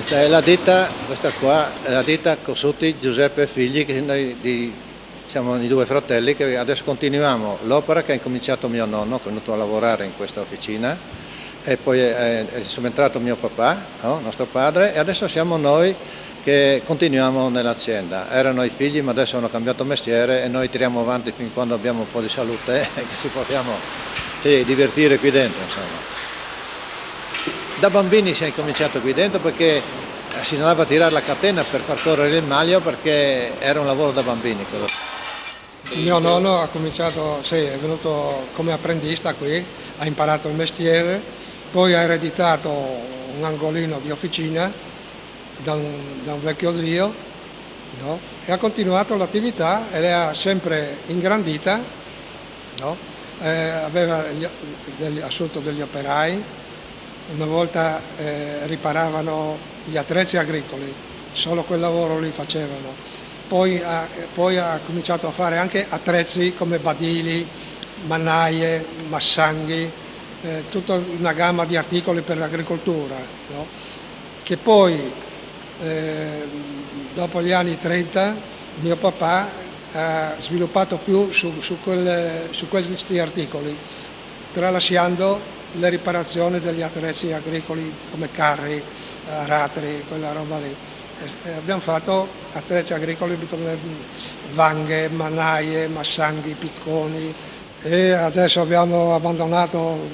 Questa è la ditta, questa qua è la ditta Cossutti Giuseppe e Figli, che siamo i due fratelli che adesso continuiamo l'opera che ha incominciato mio nonno, che è venuto a lavorare in questa officina, e poi è subentrato mio papà, no? Nostro padre, e adesso siamo noi che continuiamo nell'azienda. Erano i figli ma adesso hanno cambiato mestiere e noi tiriamo avanti fin quando abbiamo un po' di salute e che ci possiamo divertire qui dentro, insomma. Da bambini si è incominciato qui dentro perché si andava a tirare la catena per far correre il maglio, perché era un lavoro da bambini quello. Mio nonno ha cominciato, sì, è venuto come apprendista qui, ha imparato il mestiere, poi ha ereditato un angolino di officina da un vecchio zio, no? E ha continuato l'attività e le ha sempre ingrandita, no? Aveva assunto degli operai, una volta riparavano gli attrezzi agricoli, solo quel lavoro lì facevano. Poi ha cominciato a fare anche attrezzi come badili, mannaie, massanghi, tutta una gamma di articoli per l'agricoltura, no? Che poi dopo gli anni 30 mio papà ha sviluppato più su questi articoli, tralasciando le riparazioni degli attrezzi agricoli come carri, aratri, quella roba lì. Abbiamo fatto attrezzi agricoli come vanghe, mannaie, massanghi, picconi, e adesso abbiamo abbandonato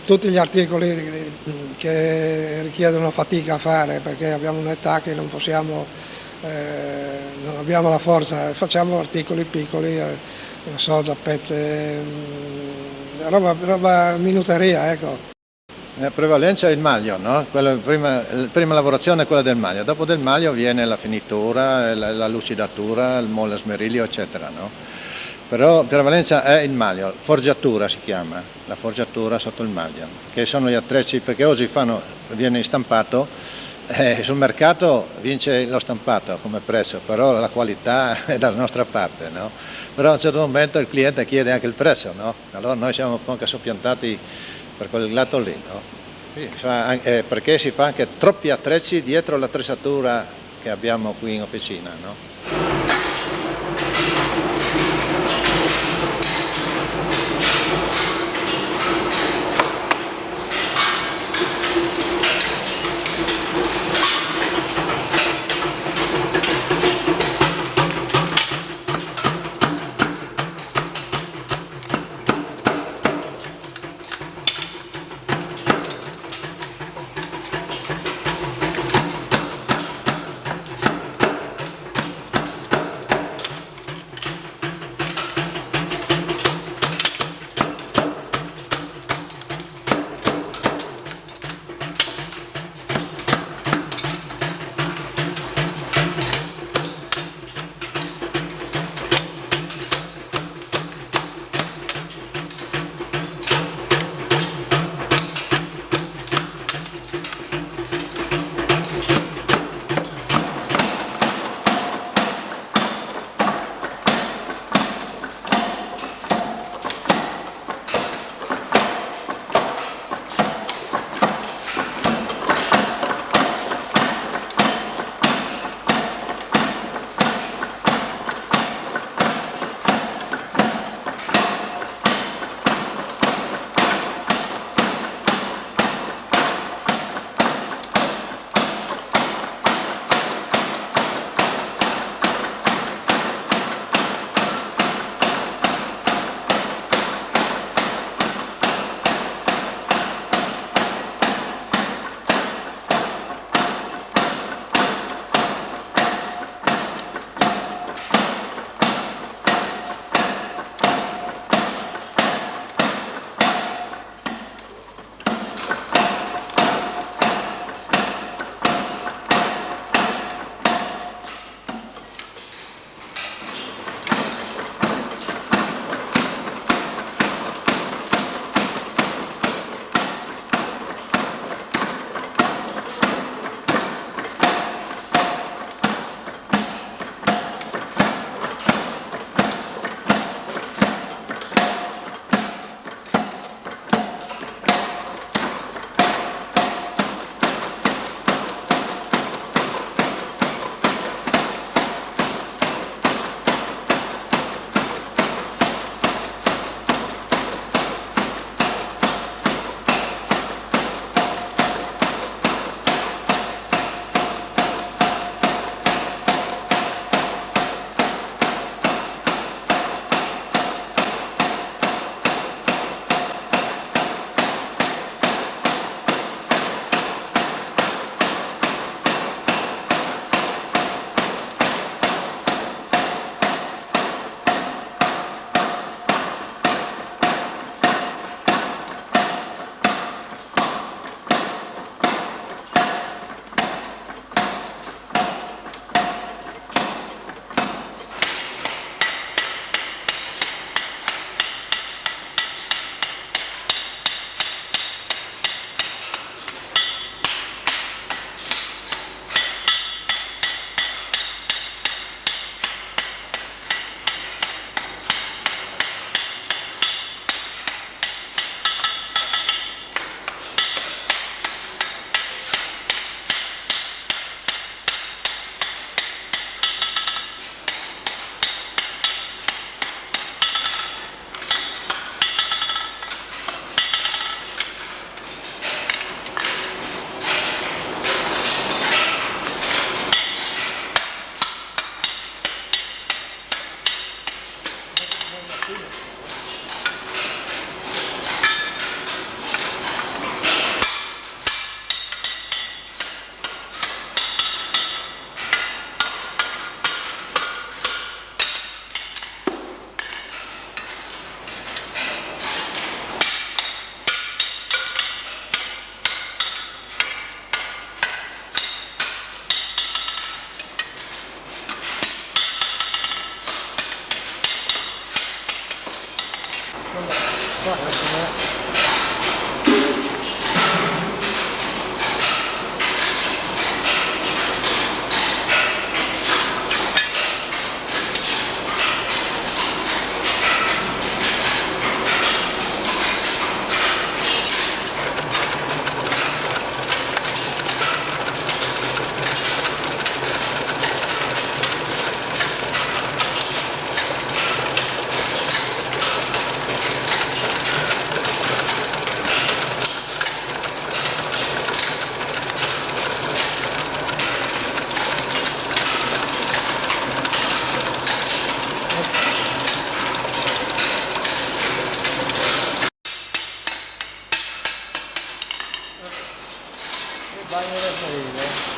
tutti gli articoli che richiedono fatica a fare, perché abbiamo un'età che non possiamo, non abbiamo la forza, facciamo articoli piccoli, non so, zappette, roba minuteria, ecco. La prevalenza è il maglio, no? La prima lavorazione è quella del maglio, dopo del maglio viene la finitura, la lucidatura, il molle smeriglio, eccetera, no? Però la prevalenza è il maglio, forgiatura si chiama, la forgiatura sotto il maglio, che sono gli attrezzi, perché oggi viene stampato, sul mercato vince lo stampato come prezzo, però la qualità è dalla nostra parte, no? Però a un certo momento il cliente chiede anche il prezzo, no? Allora noi siamo un po' anche soppiantati per quel lato lì, no? Perché si fa anche troppi attrezzi dietro l'attrezzatura che abbiamo qui in officina, no? Guarda com'è. Il bagno del Merile.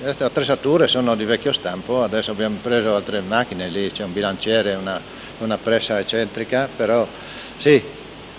Queste attrezzature sono di vecchio stampo, adesso abbiamo preso altre macchine, lì c'è un bilanciere, una pressa eccentrica, però sì,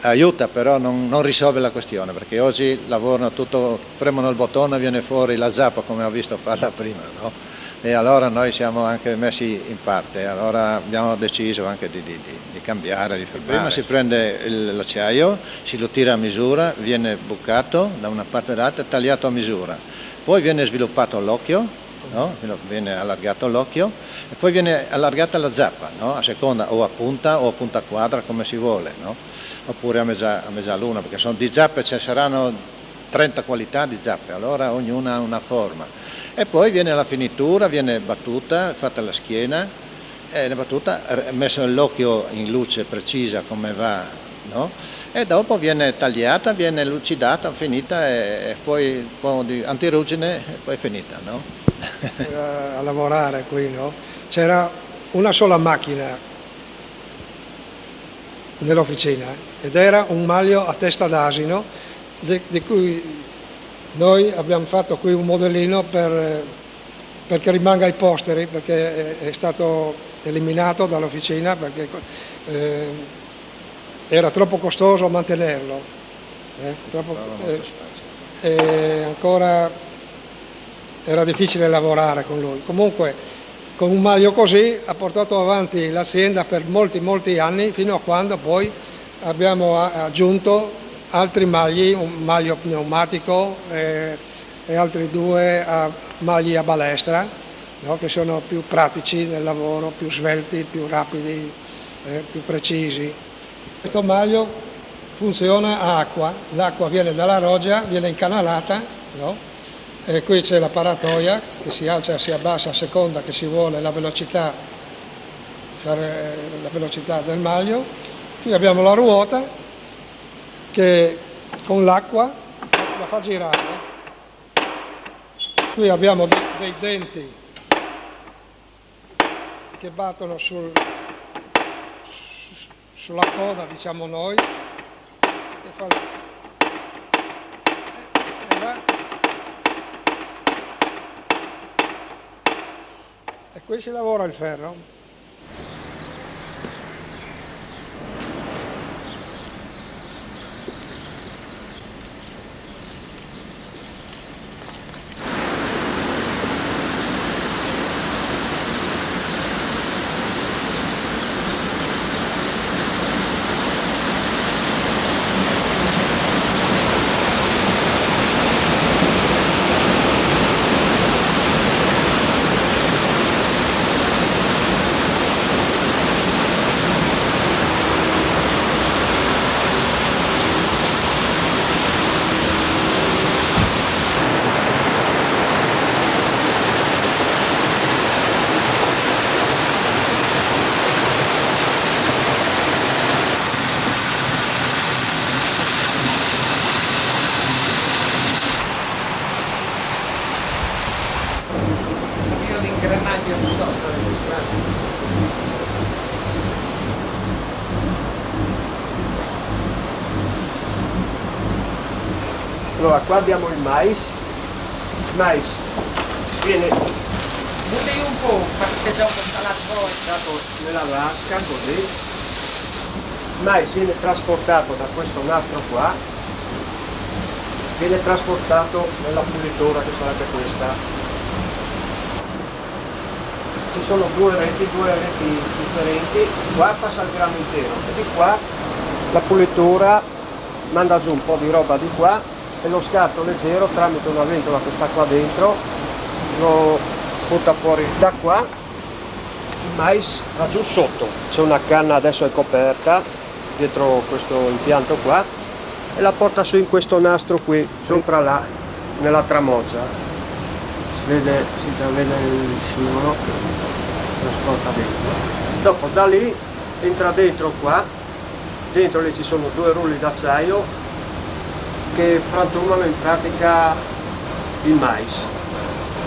aiuta, però non risolve la questione, perché oggi lavorano tutto, premono il bottone e viene fuori la zappa come ho visto farla prima, no? E allora noi siamo anche messi in parte, allora abbiamo deciso anche di cambiare, di fermare. Prima si prende l'acciaio, si lo tira a misura, viene bucato da una parte all'altra, tagliato a misura. Poi viene sviluppato l'occhio, no? Viene allargato l'occhio e poi viene allargata la zappa, no? A seconda o a punta quadra come si vuole, no? Oppure a mezzaluna, perché sono di zappe, ci saranno 30 qualità di zappe, allora ognuna ha una forma. E poi viene la finitura, viene battuta, fatta la schiena, e la battuta, messo l'occhio in luce precisa come va, no? E dopo viene tagliata, viene lucidata, finita e poi un po' di antirugine e poi finita, no? A lavorare qui, no? C'era una sola macchina nell'officina ed era un maglio a testa d'asino di cui Noi abbiamo fatto qui un modellino perché rimanga ai posteri, perché è stato eliminato dall'officina perché era troppo costoso mantenerlo. E ancora era difficile lavorare con lui. Comunque con un maglio così ha portato avanti l'azienda per molti anni, fino a quando poi abbiamo aggiunto altri magli, un maglio pneumatico e altri due magli a balestra, no? Che sono più pratici nel lavoro, più svelti, più rapidi, più precisi. Questo maglio funziona a acqua, l'acqua viene dalla roggia, viene incanalata, no? E qui c'è la paratoia che si alza e si abbassa a seconda che si vuole la velocità del maglio. Qui abbiamo la ruota che con l'acqua la fa girare. Qui abbiamo dei denti che battono sulla coda, diciamo noi, e fa e qui si lavora il ferro. Allora, qua abbiamo il mais viene Butti un po', perché dopo sta la svolta. dato nella vasca così, il mais viene trasportato da questo nastro qua, viene trasportato nella pulitura che sarebbe questa. Ci sono due reti differenti, qua passa il grano intero e di qua la pulitura manda giù un po' di roba di qua e lo scarto leggero tramite una ventola che sta qua dentro lo butta fuori da qua. Il mais va giù sotto, c'è una canna, adesso è coperta dietro questo impianto qua, e la porta su in questo nastro qui sopra là nella tramoggia. Si già vede il scivolo, trasporta dentro. Dopo da lì entra dentro qua, dentro lì ci sono due rulli d'acciaio che frantumano in pratica il mais.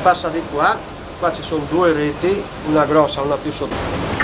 Passa di qua, qua ci sono due reti, una grossa e una più sottile.